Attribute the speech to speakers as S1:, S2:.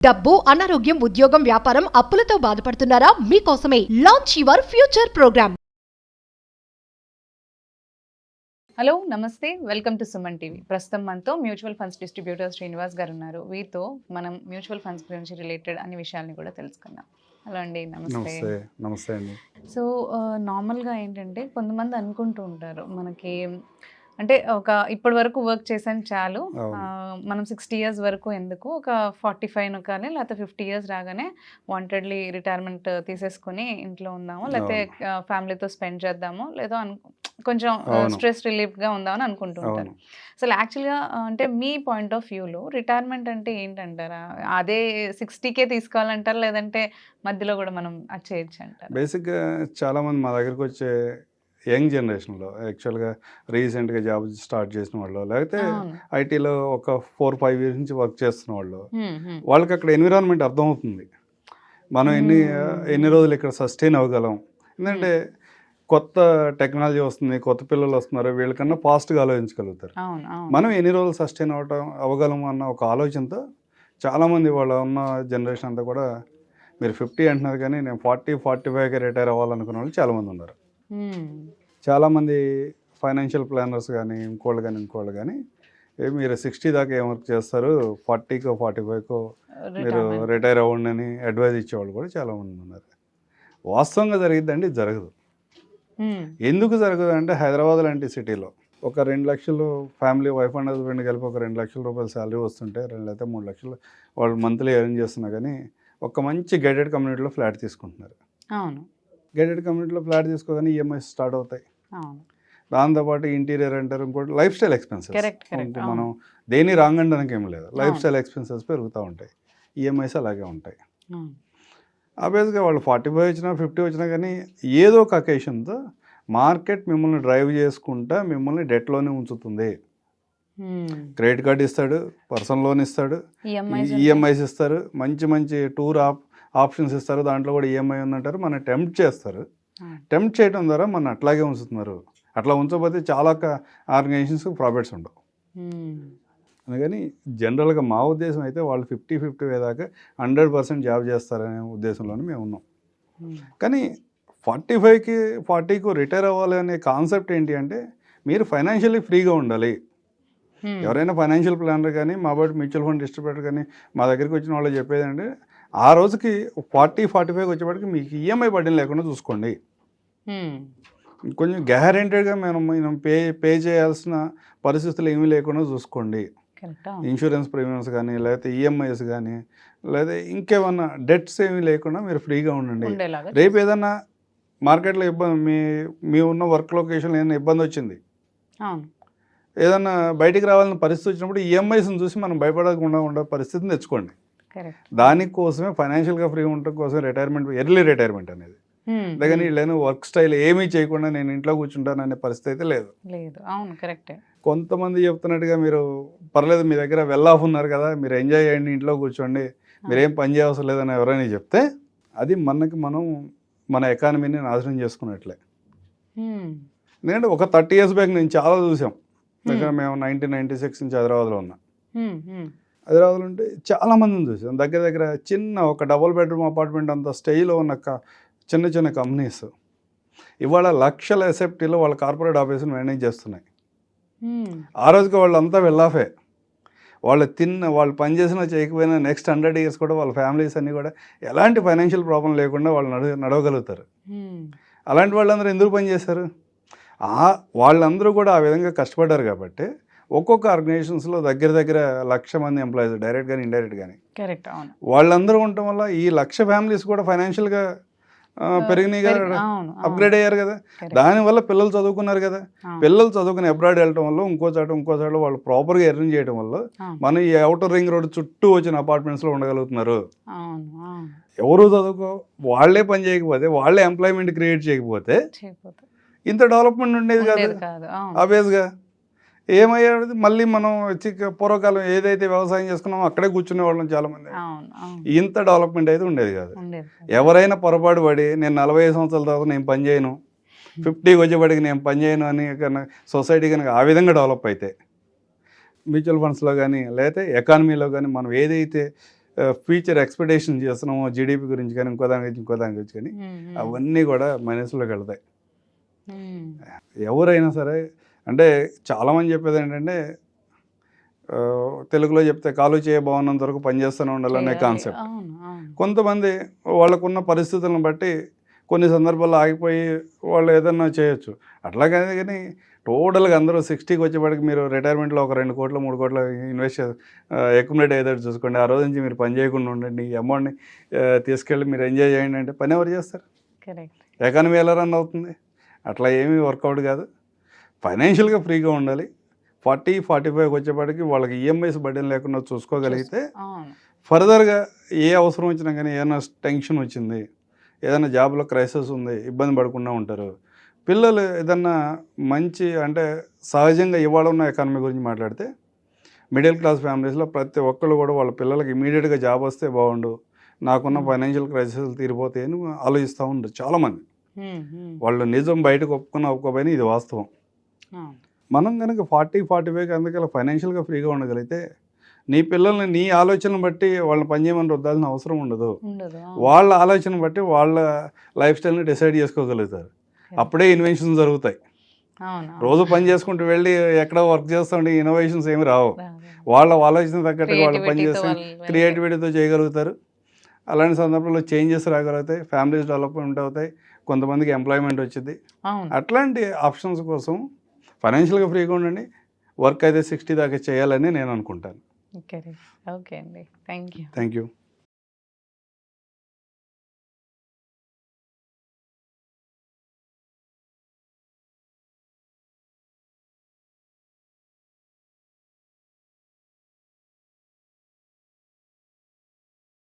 S1: డబ్బు, అనారోగ్యం, ఉద్యోగం, వ్యాపారం, అప్పులతో బాధపడుతున్నారా? మీకోసమే launch your future program.
S2: Hello నమస్తే, వెల్కమ్ టు సుమన్ టీవీ. ప్రస్తుతం మనతో మ్యూచువల్ ఫండ్స్ డిస్ట్రిబ్యూటర్ శ్రీనివాస్ గారు ఉన్నారు. వీరితో మనం మ్యూచువల్ ఫండ్స్ గురించి రిలేటెడ్ అన్ని విషయాల్ని కూడా తెలుసుకుందాం. హలో అండి, నమస్తే.
S3: నమస్తే అండి.
S2: సో నార్మల్గా ఏంటంటే కొంతమంది అనుకుంటూ ఉంటారు, మనకి అంటే ఇప్పటి వరకు వర్క్ చేసాను చాలు, మనం 60 years వరకు ఎందుకు, ఒక 45 కానీ లేకపోతే 50 years రాగానే వాంటెడ్లీ రిటైర్మెంట్ తీసేసుకుని ఇంట్లో ఉందాము, లేకపోతే ఫ్యామిలీతో స్పెండ్ చేద్దాము, లేదో కొంచెం స్ట్రెస్ రిలీఫ్గా ఉందామని అనుకుంటుంటారు. అసలు యాక్చువల్గా అంటే మీ పాయింట్ ఆఫ్ వ్యూలో రిటైర్మెంట్ అంటే ఏంటంటారా? అదే 60K తీసుకోవాలంటారా, లేదంటే మధ్యలో కూడా మనం అది చేయొచ్చు అంటారా?
S3: బేసిక్గా చాలామంది మా దగ్గరికి వచ్చే యంగ్ జనరేషన్లో యాక్చువల్గా రీసెంట్గా జాబ్ స్టార్ట్ చేసిన వాళ్ళు, లేకపోతే ఐటీలో ఒక 4-5 years నుంచి వర్క్ చేస్తున్న వాళ్ళు, వాళ్ళకి అక్కడ ఎన్విరాన్మెంట్ అర్థమవుతుంది. మనం ఎన్ని రోజులు ఇక్కడ సస్టైన్ అవ్వగలం. ఎందుకంటే కొత్త టెక్నాలజీ వస్తుంది, కొత్త పిల్లలు వస్తున్నారు, వీళ్ళకన్నా ఫాస్ట్గా ఆలోచించగలుగుతారు. మనం ఎన్ని రోజులు సస్టైన్ అవ్వగలము అన్న ఒక ఆలోచనతో చాలామంది వాళ్ళ ఉన్న జనరేషన్ అంతా కూడా మీరు 50 అంటున్నారు, కానీ నేను 40-45కి రిటైర్ అవ్వాలనుకున్న వాళ్ళు చాలామంది ఉన్నారు. చాలామంది ఫైనాన్షియల్ ప్లానర్స్ కానీ ఇంకోళ్ళు కానీ మీరు 60 దాకా ఏం వర్క్ చేస్తారు, 40కో 45కో మీరు రిటైర్ అవ్వండి అని అడ్వైజ్ ఇచ్చేవాళ్ళు కూడా చాలామంది ఉన్నారు. వాస్తవంగా జరిగిద్దండి, జరగదు. ఎందుకు జరగదు అంటే హైదరాబాద్ లాంటి సిటీలో ఒక 2 లక్షలు ఫ్యామిలీ వైఫ్ అండ్ హస్బెండ్ కలిపి ఒక 2 లక్షల రూపాయలు శాలరీ వస్తుంటే 2 లేకపోతే 3 లక్షలు వాళ్ళు మంత్లీ ఎర్న్ చేస్తున్నా కానీ ఒక మంచి గైడెడ్ కమ్యూనిటీలో ఫ్లాట్ తీసుకుంటున్నారు.
S2: అవును,
S3: గైడెడ్ కమ్యూనిటీలో ఫ్లాట్ తీసుకోగానే ఈఎంఐస్ స్టార్ట్ అవుతాయి. దాంతోపాటు ఇంటీరియర్ అంటారు, ఇంకోటి లైఫ్ స్టైల్ ఎక్స్పెన్సెస్. మనం దేని రాంగ్ అనడానికి ఏం లేదు, లైఫ్ స్టైల్ ఎక్స్పెన్సెస్ పెరుగుతూ ఉంటాయి, ఈఎంఐస్ అలాగే ఉంటాయి. ఆబ్వియస్గా వాళ్ళు 45 వచ్చినా 50 వచ్చినా కానీ ఏదో ఒక అకేషన్తో మార్కెట్ మిమ్మల్ని డ్రైవ్ చేసుకుంటా మిమ్మల్ని డెట్లోనే ఉంచుతుంది. క్రెడిట్ కార్డు ఇస్తాడు, పర్సనల్ లోన్ ఇస్తాడు, ఈఎంఐస్ ఇస్తారు, మంచి టూర్ ఆప్షన్స్ ఇస్తారు, దాంట్లో కూడా ఈఎంఐ ఉందంటారు, మన టెంప్ట్ చేస్తారు. టెంప్ట్ చేయడం ద్వారా మన అట్లాగే ఉంచుతున్నారు. అట్లా ఉంచకపోతే చాలా ఆర్గనైజేషన్స్కి ప్రాఫిట్స్ ఉండవు. అందుకని జనరల్గా మా ఉద్దేశం అయితే వాళ్ళు 50 దాకా 100% జాబ్ చేస్తారనే ఉద్దేశంలోనే మేము ఉన్నాం. కానీ 40కు రిటైర్ అవ్వాలి అనే కాన్సెప్ట్ ఏంటి అంటే మీరు ఫైనాన్షియల్లీ ఫ్రీగా ఉండాలి. ఎవరైనా ఫైనాన్షియల్ ప్లానర్ కానీ మా బట్టి మ్యూచువల్ ఫండ్ డిస్ట్రిబ్యూటర్ కానీ మా దగ్గరికి వచ్చిన వాళ్ళు చెప్పేది అంటే ఆ రోజుకి 40-45 వచ్చేప్పటికి మీకు ఈఎంఐ బడ్డీని లేకుండా చూసుకోండి. కొంచెం గ్యారెంటెడ్గా మనం పే చేయాల్సిన పరిస్థితులు ఏమీ లేకుండా చూసుకోండి. ఇన్సూరెన్స్ ప్రీమియమ్స్ కానీ లేకపోతే ఈఎంఐస్ కానీ లేదా ఇంకేమన్నా డెట్స్ ఏమీ లేకుండా మీరు ఫ్రీగా ఉండండి. రేపు ఏదన్నా మార్కెట్లో ఇబ్బంది, మీ ఉన్న వర్క్ లొకేషన్లో ఏదైనా ఇబ్బంది వచ్చింది, ఏదన్నా బయటికి రావాలని పరిస్థితి వచ్చినప్పుడు ఈఎంఐస్ని చూసి మనం భయపడకుండా ఉండే పరిస్థితిని తెచ్చుకోండి. దానికోసమే ఫైనాన్షియల్గా ఫ్రీ ఉండటం కోసం ఎర్లీ రిటైర్మెంట్ అనేది. అందుకని వీళ్ళని వర్క్ స్టైల్ ఏమీ చేయకుండా నేను ఇంట్లో కూర్చుంటాను అనే పరిస్థితి అయితే లేదు.
S2: అవును, కరెక్టే.
S3: కొంతమంది చెప్తున్నట్టుగా మీరు పర్లేదు మీ దగ్గర వెల్ ఆఫ్ ఉన్నారు కదా, మీరు ఎంజాయ్ చేయండి, ఇంట్లో కూర్చోండి, మీరేం పని చేయవసరం లేదని ఎవరైనా చెప్తే అది మనం మన ఎకానమీని నాశనం చేసుకున్నట్లే. ఎందుకంటే ఒక 30 years బ్యాక్ నేను చాలా చూసాం. దగ్గర మేము 1996 నుంచి హైదరాబాద్లో ఉన్నాం. హైదరాబాద్లో ఉంటే చాలామందిని చూసాం. దగ్గర చిన్న ఒక డబుల్ బెడ్రూమ్ అపార్ట్మెంట్ అంత స్టేజ్లో ఉన్న చిన్న కంపెనీస్ ఇవాళ లక్షల ఎసెప్టీలో వాళ్ళ కార్పొరేట్ ఆఫీసుని మేనేజ్ చేస్తున్నాయి. ఆ రోజుకి వాళ్ళంతా వెళ్ళాఫే. వాళ్ళు పనిచేసినా చేయకపోయినా నెక్స్ట్ 100 years కూడా వాళ్ళ ఫ్యామిలీస్ అన్నీ కూడా ఎలాంటి ఫైనాన్షియల్ ప్రాబ్లం లేకుండా వాళ్ళు నడవగలుగుతారు. అలాంటి వాళ్ళందరూ ఎందుకు పనిచేశారు? వాళ్ళందరూ కూడా ఆ విధంగా కష్టపడ్డారు కాబట్టి ఒక్కొక్క ఆర్గనైజేషన్స్లో దగ్గర 1,00,000 మంది ఎంప్లాయీస్ డైరెక్ట్ కానీ ఇండైరెక్ట్ కానీ వాళ్ళందరూ ఉండటం వల్ల ఈ 1,00,000 ఫ్యామిలీస్ కూడా ఫైనాన్షియల్గా పెరిగినాయి కదా, అప్గ్రేడ్ అయ్యారు కదా. దానివల్ల పిల్లలు చదువుకున్నారు కదా, పిల్లలు చదువుకుని అబ్రాడ్ వెళ్ళటం వల్ల ఇంకో చోట వాళ్ళు ప్రాపర్గా ఎర్న్ చేయడం వల్ల మనం ఈ ఔటర్ రింగ్ రోడ్ చుట్టూ వచ్చిన అపార్ట్మెంట్స్లో ఉండగలుగుతున్నారు. ఎవరు వాళ్ళే పని చేయకపోతే, వాళ్ళే ఎంప్లాయ్మెంట్ క్రియేట్ చేయకపోతే ఇంత డెవలప్మెంట్ ఉండేది కాదు. ఆబ్వియస్గా ఏమయ్యేది, మళ్ళీ మనం పూర్వకాలం ఏదైతే వ్యవసాయం చేసుకున్నామో అక్కడే కూర్చునే వాళ్ళం చాలామంది. ఇంత డెవలప్మెంట్ అయితే ఉండేది కాదు. ఎవరైనా పొరపాటు పడి నేను 45 సంవత్సరాల తర్వాత నేను పని చేయను, 50 వచ్చేపటికి నేను పని చేయను అని సొసైటీ కనుక ఆ విధంగా డెవలప్ అయితే మ్యూచువల్ ఫండ్స్లో కానీ లేకపోతే ఎకానమీలో కానీ మనం ఏదైతే ఫ్యూచర్ ఎక్స్పెక్టేషన్ చేస్తున్నాము జీడిపి గురించి కానీ ఇంకో దాని గురించి కానీ అవన్నీ కూడా మైనస్లోకి వెళ్తాయి. ఎవరైనా సరే అంటే చాలామంది చెప్పేది ఏంటంటే తెలుగులో చెప్తే కాలు చేయ బాగున్నంత వరకు పనిచేస్తూనే ఉండాలనే కాన్సెప్ట్. కొంతమంది వాళ్ళకున్న పరిస్థితులను బట్టి కొన్ని సందర్భాల్లో ఆగిపోయి వాళ్ళు ఏదన్నా చేయొచ్చు. అట్లాగే కానీ టోటల్గా అందరూ 60కి వచ్చేప్పటికి మీరు రిటైర్మెంట్లో ఒక 2 కోట్లు 3 కోట్లు ఇన్వెస్ట్ అక్యుములేట్ అయ్యేటట్టు చూసుకోండి. ఆ రోజు నుంచి మీరు పని చేయకుండా ఉండండి, ఈ అమౌంట్ని తీసుకెళ్ళి మీరు ఎంజాయ్ చేయండి అంటే పని ఎవరు చేస్తారు? ఎకానమీ ఎలా రన్ అవుతుంది? అట్లా ఏమీ వర్కౌట్ కాదు. ఫైనాన్షియల్గా ఫ్రీగా ఉండాలి. 40-45కి వచ్చేప్పటికి వాళ్ళకి ఈఎంఐస్ బడ్డీలు లేకుండా చూసుకోగలిగితే ఫర్దర్గా ఏ అవసరం వచ్చినా కానీ ఏదైనా టెన్షన్ వచ్చింది, ఏదైనా జాబ్లో క్రైసిస్ ఉంది, ఇబ్బంది పడకుండా ఉంటారు. పిల్లలు ఏదన్నా మంచి అంటే సహజంగా ఇవాళ ఉన్న ఎకానమీ గురించి మాట్లాడితే మిడిల్ క్లాస్ ఫ్యామిలీస్లో ప్రతి ఒక్కళ్ళు కూడా వాళ్ళ పిల్లలకి ఇమీడియట్గా జాబ్ వస్తే బాగుండు, నాకున్న ఫైనాన్షియల్ క్రైసిస్ తీరిపోతాయి అని ఆలోచిస్తూ ఉంటారు చాలామంది. వాళ్ళు నిజం బయటకు ఒప్పుకోపోయినా ఇది వాస్తవం. మనం కనుక 40-45కి అందుకే ఫైనాన్షియల్గా ఫ్రీగా ఉండగలిగితే నీ పిల్లల్ని నీ ఆలోచనను బట్టి వాళ్ళని పనిచేయమని రుద్దాల్సిన అవసరం ఉండదు. వాళ్ళ ఆలోచన బట్టి వాళ్ళ లైఫ్ స్టైల్ని డిసైడ్ చేసుకోగలుగుతారు. అప్పుడే ఇన్వెన్షన్స్ జరుగుతాయి. రోజు పని చేసుకుంటూ వెళ్ళి ఎక్కడో వర్క్ చేస్తుంటే ఇన్నోవేషన్స్ ఏమి రావు. వాళ్ళ ఆలోచన తగ్గట్టుగా వాళ్ళు పని చేస్తే క్రియేటివిటీతో చేయగలుగుతారు. అలాంటి సందర్భంలో చేంజెస్ రాగలుగుతాయి, ఫ్యామిలీస్ డెవలప్మెంట్ అవుతాయి, కొంతమందికి ఎంప్లాయ్మెంట్ వచ్చింది. అట్లాంటి ఆప్షన్స్ కోసం ఫైనాన్షియల్గా ఫ్రీగా ఉండండి. వర్క్ అయితే 60 దాకా చేయాలని నేను అనుకుంటాను.
S2: ఓకే అండి, థ్యాంక్ యూ.